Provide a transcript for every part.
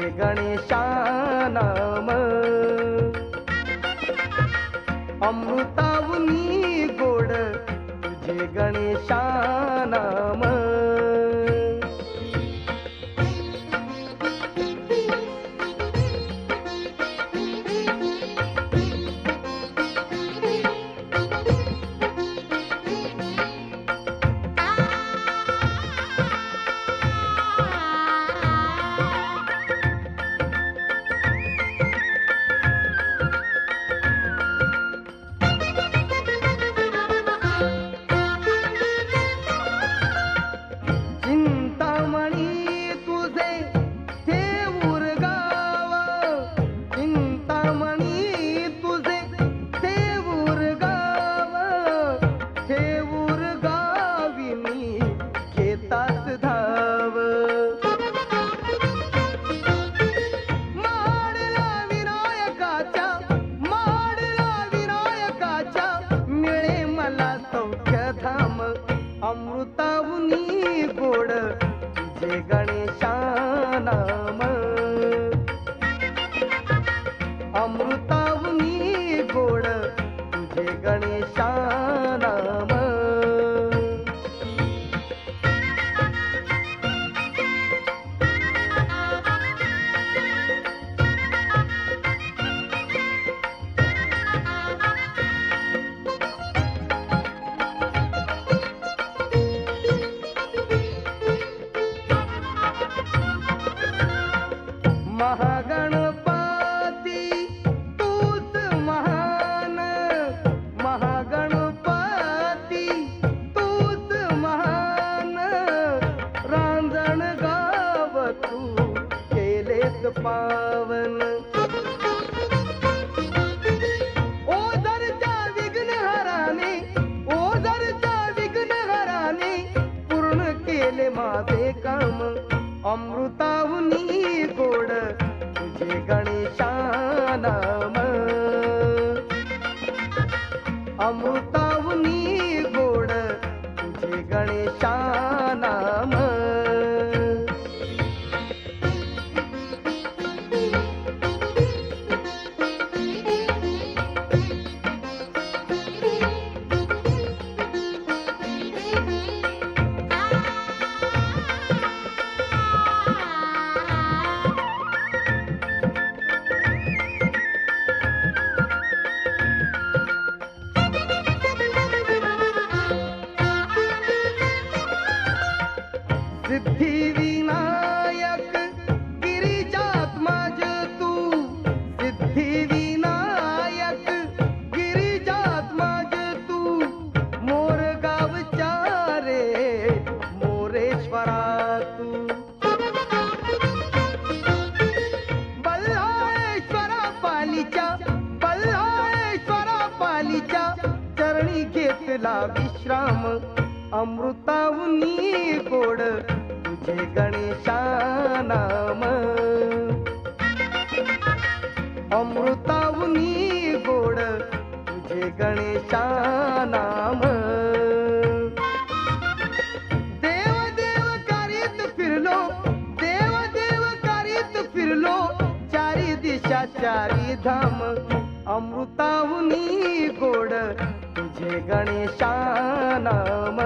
तुझे गणेशा नाम, अमृताहुनी गोड तुझे गणेशा नाम. अमृताहुनी गोड तुझे गणेशा नाम, अमृताहुनी गोड तुझे गणेशा नाम. महागणपती तूच महान, महागणपती तूच महान, रांजण गाव तू केलेस पावन. ओझरच्या विघ्नहराने, ओझरच्या विघ्नहराने पूर्ण केले माझे काम. अमृताहुनी गोड तुझे गणेशा नाम, अमृताहुनी गोड तुझे गणेशा नाम. सिद्धिविनायक गिरिजात्मज तू, सिद्धिविनायक गिरिजात्मज तू, मोरगावच्या रे मोरेश्वरा तू. बल्हाळेश्वरा पालीच्या, बल्हाळेश्वरा पालीच्या चरणी घेतला विश्राम. अमृताहुनी गोड तुझे गणेशा नाम, अमृताहुनी गोड तुझे गणेशा नाम. देव देव करीत फिरलो, देव देव करीत फिरलो, चारी दिशा चारी धाम. अमृताहुनी गोड तुझे गणेशा नाम,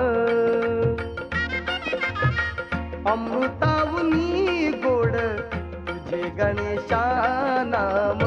अमृताहुनी गोड तुझे गणेशा नाम.